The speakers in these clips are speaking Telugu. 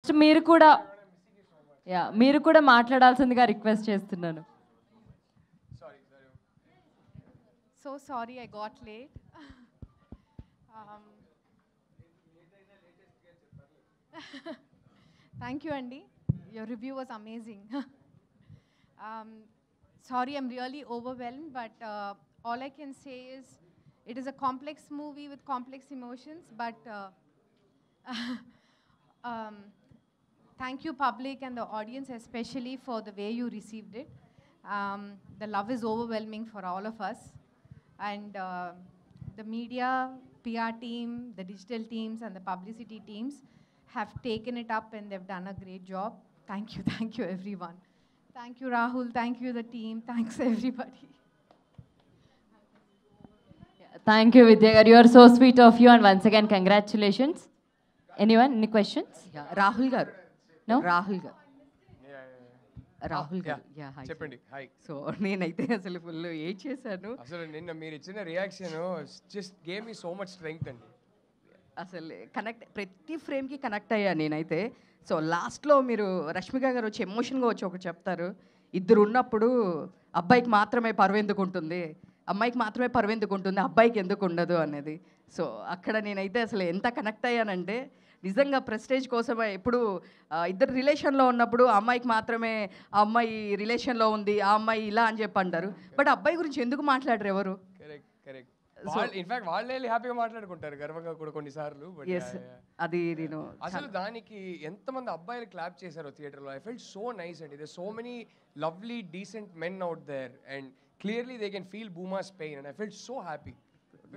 నెక్స్ట్ మీరు కూడా మాట్లాడాల్సిందిగా రిక్వెస్ట్ చేస్తున్నాను. So sorry I got late. um, Thank you, Andy. Your review was amazing. Sorry, I'm really overwhelmed, but all I can say is it is a complex movie with complex emotions, but um, thank you, public and the audience, especially for the way you received it. The love is overwhelming for all of us. And the media, PR team, the digital teams, and the publicity teams have taken it up and they've done a great job. Thank you, everyone. Thank you, Rahul. Thank you, the team. Thanks, everybody. Thank you, Vidya garu. You are so sweet of you, and once again, congratulations. Anyone? Any questions? Yeah, Rahul garu. No? Rahul garu. Rahul గారు చెప్పండి. హాయ్. సో నేనైతే అసలు ఫుల్ ఏడ్ చేశాను. అసలు నిన్న మీరు ఇచ్చిన reaction just gave me so much strength అండి. అసలు ప్రతి ఫ్రేమ్కి కనెక్ట్ అయ్యా నేనైతే. సో లాస్ట్లో మీరు రష్మిక గారు వచ్చి ఎమోషన్గా వచ్చి ఒకటి చెప్తారు, ఇద్దరు ఉన్నప్పుడు అబ్బాయికి మాత్రమే పరువెందుకు ఉంటుంది, అమ్మాయికి మాత్రమే పరువెందుకు ఉంటుంది, అబ్బాయికి ఎందుకు ఉండదు అనేది. సో అక్కడ నేనైతే అసలు ఎంత కనెక్ట్ అయ్యానంటే నిజంగా ప్రెస్టేజ్ కోసమే ఎప్పుడు ఇద్దరు రిలేషన్లో ఉన్నప్పుడు అమ్మాయికి మాత్రమే ఆ అమ్మాయి రిలేషన్లో ఉంది, ఆ అమ్మాయి ఇలా అని చెప్పి అంటారు. బట్ అబ్బాయి గురించి ఎందుకు మాట్లాడరు ఎవరు? కరెక్ట్. ఇన్ఫాక్ట్ వాళ్ళే హ్యాపీగా మాట్లాడుకుంటారు గర్వంగా కూడా కొన్నిసార్లు. అది నేను అసలు దానికి ఎంతమంది అబ్బాయిలు క్లాప్ చేశారో థియేటర్లో. ఐ ఫెల్ట్ సో నైస్ అండి. There so many lovely decent men out there and clearly they can feel Bhooma's pain and I felt so happy.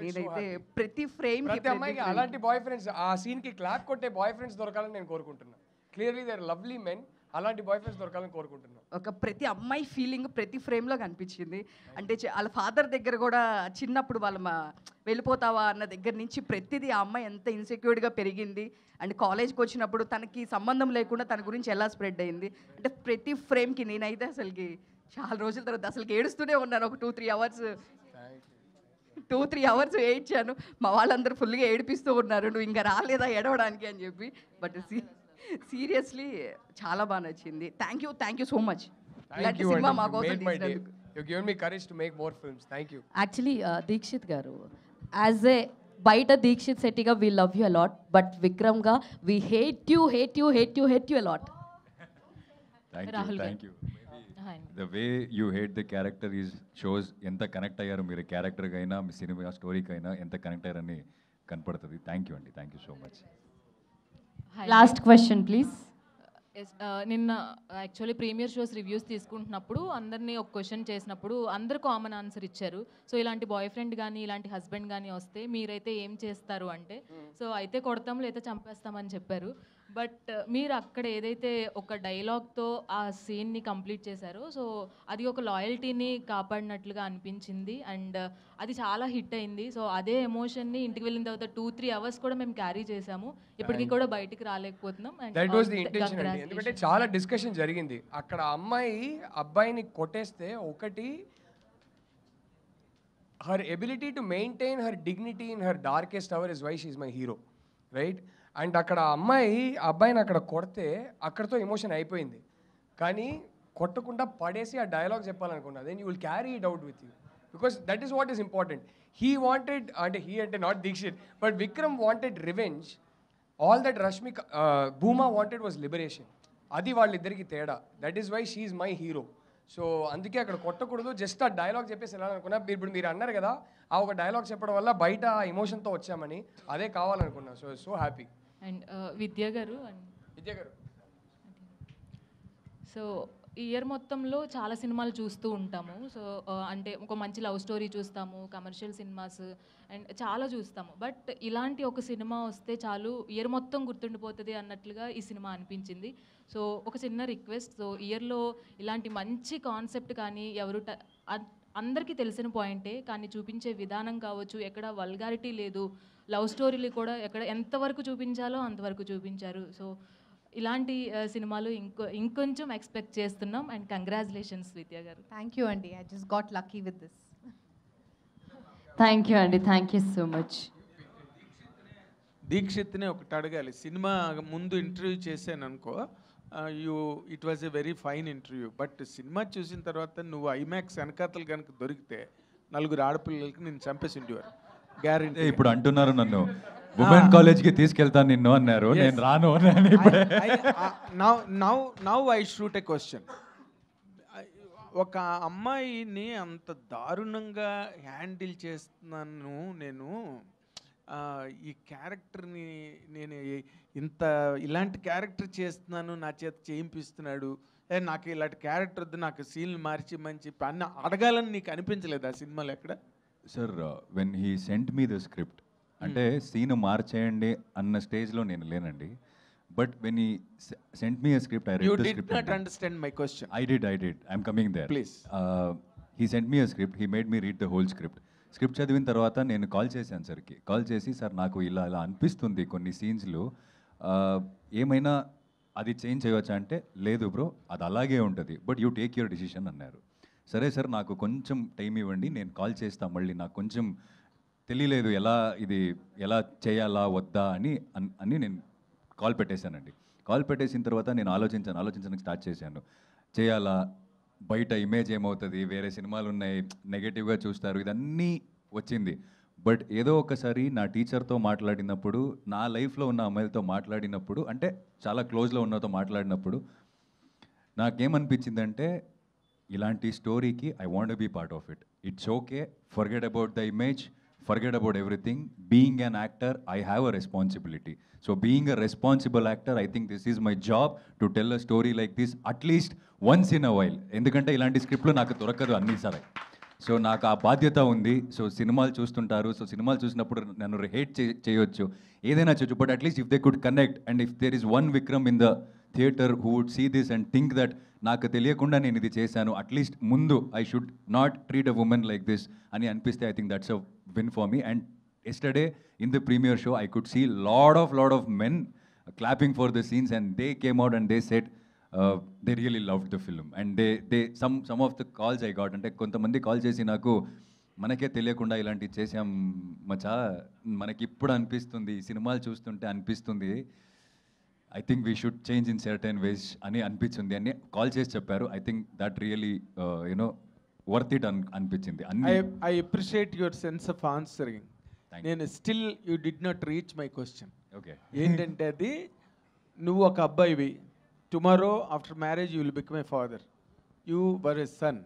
నేనైతే ప్రతి ఫ్రేమ్ ప్రతి అమ్మాయికి అలాంటి బాయ్ ఫ్రెండ్స్, ఆ సీన్కి క్లాప్ కొట్టే బాయ్ ఫ్రెండ్స్ దొరకాలని నేను కోరుకుంటున్నాను. Clearly they are lovely men. అలాంటి బాయ్ ఫ్రెండ్స్ దొరకాలని కోరుకుంటున్నాను. ఒక ప్రతి అమ్మాయి ఫీలింగ్ ప్రతి ఫ్రేమ్లో కనిపించింది. అంటే వాళ్ళ ఫాదర్ దగ్గర కూడా చిన్నప్పుడు వాళ్ళ వెళ్ళిపోతావా అన్న దగ్గర నుంచి ప్రతిదీ ఆ అమ్మాయి ఎంత ఇన్సెక్యూర్డ్గా పెరిగింది అండ్ కాలేజ్కి వచ్చినప్పుడు తనకి సంబంధం లేకుండా తన గురించి ఎలా స్ప్రెడ్ అయింది అంటే ప్రతి ఫ్రేమ్కి నేనైతే అసలుకి చాలా రోజుల తర్వాత అసలుకి ఏడుస్తూనే ఉన్నాను. ఒక 2-3 అవర్స్ ఏడ్చాను. మా వాళ్ళందరూ ఫుల్గా ఏడిపిస్తూ ఉన్నారు, నువ్వు ఇంకా రాలేదా ఏడవడానికి అని చెప్పి. బట్ సీరియస్లీ చాలా బాగా నచ్చింది. Thank you so much. ఇలాంటి సినిమా మా కోసం తీసినందుకు. You given me courage to make more films. Thank you. Actually, Deekshit garu, as a బయట Dixit శెట్టిగా we love you a lot, but Vikram ga we hate you a lot. Thank you. The way you hate the character shows ఎంత కనెక్ట్ అయ్యారు మీరు క్యారెక్టర్కి అయినా మీ సినిమా స్టోరీకి అయినా ఎంత కనెక్ట్ అయ్యారని కనపడుతుంది. థ్యాంక్ యూ అండి. Thank you so much. Last question please. నిన్న యాక్చువల్లీ ప్రీమియర్ షోస్ రివ్యూస్ తీసుకుంటున్నప్పుడు అందరినీ ఒక క్వశ్చన్ చేసినప్పుడు అందరు కామన్ ఆన్సర్ ఇచ్చారు. సో ఇలాంటి బాయ్ ఫ్రెండ్ కానీ ఇలాంటి హస్బెండ్ కానీ వస్తే మీరైతే ఏం చేస్తారు అంటే, సో అయితే కొడతాం లేదా చంపేస్తామని చెప్పారు. బట్ మీరు అక్కడ ఏదైతే ఒక డైలాగ్తో ఆ సీన్ని కంప్లీట్ చేశారో సో అది ఒక లాయల్టీని కాపాడినట్లుగా అనిపించింది అండ్ అది చాలా హిట్ అయింది. సో అదే ఎమోషన్ని ఇంటికి వెళ్ళిన తర్వాత 2-3 అవర్స్ కూడా మేము క్యారీ చేసాము. ఇప్పటికీ కూడా బయటికి రాలేకపోతున్నాం. దట్ వాస్ ది ఇంటెన్షన్ అండి. ఎందుకంటే చాలా డిస్కషన్ జరిగింది అక్కడ. అమ్మాయి అబ్బాయిని కొట్టేస్తే ఒకటి her ability to maintain her dignity in her darkest hour is why she is my hero, right? And అక్కడ అబ్బాయిని అక్కడ కొడితే అక్కడతో ఎమోషన్ అయిపోయింది. కానీ కొట్టకుండా పడేసి ఆ డైలాగ్ చెప్పాలనుకున్నా. Then you will carry it out with you because that is what is important. He అంటే not Dikshit but Vikram wanted revenge. All that Bhooma wanted was liberation. అది వాళ్ళిద్దరికి తేడా. That is why she is my hero. So అందుకే అక్కడ కొట్టకూడదు, జస్ట్ ఆ డైలాగ్ చెప్పేసి వెళ్ళాలనుకున్నా. ఇప్పుడు మీరు అన్నారు కదా ఆ ఒక డైలాగ్ చెప్పడం వల్ల బయట ఎమోషన్తో వచ్చామని, అదే కావాలనుకున్నా. So happy. అండ్ విద్య గారు సో ఈ ఇయర్ మొత్తంలో చాలా సినిమాలు చూస్తూ ఉంటాము. సో అంటే ఒక మంచి లవ్ స్టోరీ చూస్తాము, కమర్షియల్ సినిమాస్ అండ్ చాలా చూస్తాము. బట్ ఇలాంటి ఒక సినిమా వస్తే చాలు ఇయర్ మొత్తం గుర్తుండిపోతుంది అన్నట్లుగా ఈ సినిమా అనిపించింది. సో ఒక చిన్న రిక్వెస్ట్, సో ఇయర్లో ఇలాంటి మంచి కాన్సెప్ట్ కానీ అందరికీ తెలిసిన పాయింటే కానీ చూపించే విధానం కావచ్చు, ఎక్కడ వల్గారిటీ లేదు, లవ్ స్టోరీలు కూడా ఎక్కడ ఎంతవరకు చూపించాలో అంతవరకు చూపించారు. సో ఇలాంటి సినిమాలు ఇంకొంచెం ఎక్స్పెక్ట్ చేస్తున్నాం. అండ్ కంగ్రాచులేషన్స్ విద్య గారు. థ్యాంక్ యూ అండి. I just got lucky with this. Thank you అండి. Thank you so much. దీక్షిత్ని ఒకటి అడగాలి. సినిమా ముందు ఇంటర్వ్యూ చేశాను అనుకో, it was a very fine interview. But cinema చూసిన తర్వాత నువ్వు ఐమాక్స్ వెనకాతలు కనుక దొరికితే 4 ఆడపిల్లలకి నేను చంపేసి ఉండేవారు గ్యారెంటీ. ఇప్పుడు అంటున్నారు నన్ను ఉమెన్ కాలేజ్కి తీసుకెళ్తాను నిన్ను అన్నారు, నేను రాను అని ఇప్పుడే. Now I shoot a question. ఒక అమ్మాయిని అంత దారుణంగా హ్యాండిల్ చేస్తున్నాను నేను, ఈ క్యారెక్టర్ని నేను ఇలాంటి క్యారెక్టర్ చేస్తున్నాను, నా చేత చేయింపిస్తున్నాడు, నాకు ఇలాంటి క్యారెక్టర్ వద్దు, నాకు సీన్లు మార్చి మంచి అన్న అడగాలని నీకు అనిపించలేదు ఆ సినిమాలో ఎక్కడ? Sir when he sent me the script, అంటే సీన్ మార్చేయండి అన్న స్టేజ్లో నేను లేనండి. But when he sent me a script, I read the script. You did not understand my question. I did. I'm coming there. Please. He sent me a script. He made me read the whole script. Script చదివిన తర్వాత నేను కాల్ చేశాను సార్కి. కాల్ చేసి, సార్ నాకు ఇలా అనిపిస్తుంది కొన్ని సీన్స్లో, ఏమైనా అది చేంజ్ చేయవచ్చా అంటే, లేదు బ్రో అది అలాగే ఉంటుంది, but you take your decision అన్నారు. సరే సార్ నాకు కొంచెం టైం ఇవ్వండి, నేను కాల్ చేస్తాను మళ్ళీ, నాకు కొంచెం తెలియలేదు ఎలా చేయాలా వద్దా అని నేను కాల్ పెట్టేశానండి. కాల్ పెట్టేసిన తర్వాత నేను ఆలోచించడానికి స్టార్ట్ చేశాను. చేయాలా, బయట ఇమేజ్ ఏమవుతుంది, వేరే సినిమాలు ఉన్నాయి, నెగటివ్గా చూస్తారు, ఇదన్నీ వచ్చింది. బట్ ఏదో ఒకసారి నా టీచర్తో మాట్లాడినప్పుడు, నా లైఫ్లో ఉన్న అమ్మాయిలతో మాట్లాడినప్పుడు, అంటే చాలా క్లోజ్లో ఉన్నతో మాట్లాడినప్పుడు నాకేమనిపించిందంటే, ఇలాంటి స్టోరీకి I want be part of it. It's okay, forget about the image, forget about everything. Being an actor, I have a responsibility. So being a responsible actor, I think this is my job to tell a story like this at least once in a while. ఎందుకంటే ఇలాంటి స్క్రిప్ట్లు నాకు దొరకదు అన్నిసారి. సో నాకు ఆ బాధ్యత ఉంది. సో సినిమాలు చూస్తుంటారు, సో సినిమాలు చూసినప్పుడు నన్ను హేట్ చేయొచ్చు, ఏదైనా చేయొచ్చు, but at least if they could connect and if there is one Vikram in the theatre who would see this and think that నాకు తెలియకుండా నేను ఇది చేశాను, అట్లీస్ట్ ముందు I should not treat a woman like this అని అనిపిస్తే, I think that's a win for me. And yesterday in the premiere show I could see lot of men clapping for the scenes, and they came out and they said they really loved the film. And they some of the calls I got, అంటే కొంతమంది కాల్ చేసి నాకు, మనకే తెలియకుండా ఇలాంటి చేసాం మచా, మనకి ఇప్పుడు అనిపిస్తుంది, సినిమాలు చూస్తుంటే అనిపిస్తుంది, I think we should change in certain ways అని అనిపించింది అని కాల్ చేసి చెప్పారు. I think that really worth it అనిపించింది. I appreciate your sense of answering. నేను still you did not reach my question. Okay, ఏంటంటే అది, నువ్వు ఒక అబ్బాయివి, tomorrow after marriage you will become a father, you were a son,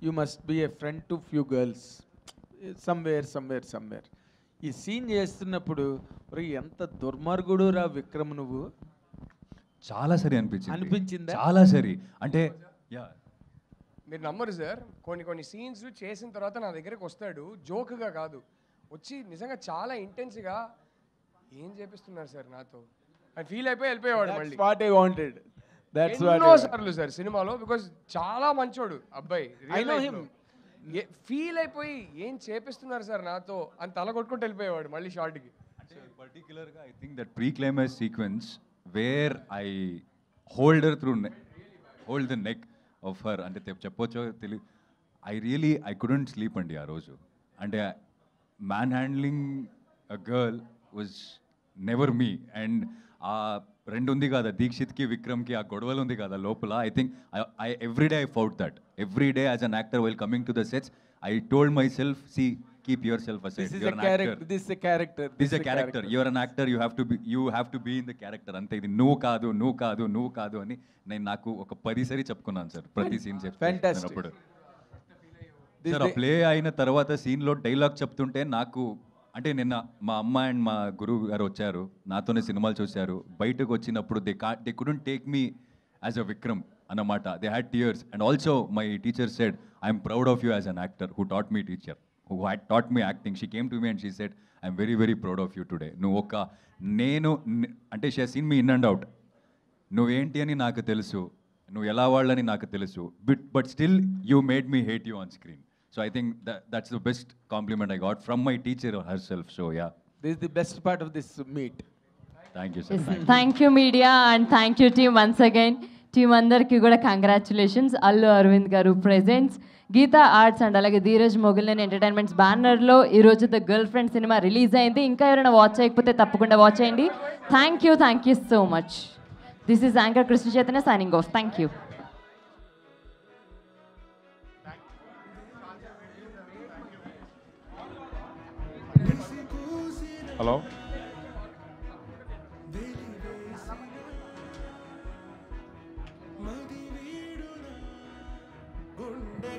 you must be a friend to few girls somewhere. ఈ సీన్ చేస్తున్నప్పుడు ఎంత దుర్మార్గుడు రా విక్రమ్ నువ్వు, చాలా సరి అనిపించిందా? చాలా సరి. అంటే మీరు నమ్మరు సార్, కొన్ని సీన్స్ చేసిన తర్వాత నా దగ్గరకు వస్తాడు, జోక్గా కాదు, వచ్చి నిజంగా చాలా ఇంటెన్స్గా ఏం చేపిస్తున్నారు సార్ నాతో అని ఫీల్ అయిపోయి వెళ్ళిపోయేవాడు. మళ్ళీ what I wanted, that's what ఎన్నో సార్లు సార్ సినిమాలో, బికాజ్ చాలా మంచోడు అబ్బాయి, ఫీల్ అయిపోయి ఏం చేపిస్తున్నారు సార్ నాతో అని తల కొట్టుకుంటూ వెళ్ళిపోయేవాడు మళ్ళీ షార్ట్కి. అంటే పర్టికులర్గా I think that pre climax sequence where I hold the neck of her, అంటే చెప్పొచ్చో తెలియదు, ఐ కుడెంట్ స్లీప్ అండి ఆ రోజు. అంటే man handling a girl was never me. And ఆ రెండు ఉంది కదా, దీక్షిత్కి విక్రమ్కి ఆ గొడవలు ఉంది కదా లోపల, I think every day I fought that. Every day as an actor while coming to the sets I told myself, see keep yourself aside. This is a character. This is a character. You are an actor. You have to be in the character. ante idi నువ్వు కాదు అని నేను నాకు ఒక 10 సారి చెప్పుకున్నాను సార్ ప్రతి సీన్ చెప్తున్నప్పుడు. సార్ ఆ ప్లే అయిన తర్వాత సీన్లో డైలాగ్ చెప్తుంటే నాకు, అంటే నిన్న మా అమ్మ అండ్ మా గురువు గారు వచ్చారు, నాతోనే సినిమాలు చూశారు, బయటకు వచ్చినప్పుడు they couldn't take me as a Vikram అన్నమాట. They had tears. And also my teacher said, I'm proud of you as an actor who taught me acting. She came to me and she said, I'm very, very proud of you today. నువ్వు ఒక అంటే she has seen me in and out. నువ్వేంటి అని నాకు తెలుసు, నువ్వు ఎలా వాళ్ళని నాకు తెలుసు, but still you made me hate you on screen. So I think that's the best compliment I got from my teacher herself. So yeah, this is the best part of this meet. Thank you sir. Thank you media and thank you team once again. Team andarki kuda congratulations. Allu Arvind garu presents Geetha Arts and అలాగే ధీరజ్ మొగిలినేని ఎంటర్టైన్మెంట్స్ బ్యానర్లో ఈరోజు ద గర్ల్ ఫ్రెండ్ సినిమా రిలీజ్ అయింది. ఇంకా ఎవరైనా వాచ్ చేయకపోతే తప్పకుండా వాచ్ చేయండి. Thank you so much. This is anchor Krishna Chaitanya signing off. Thank you. Hello, గుండె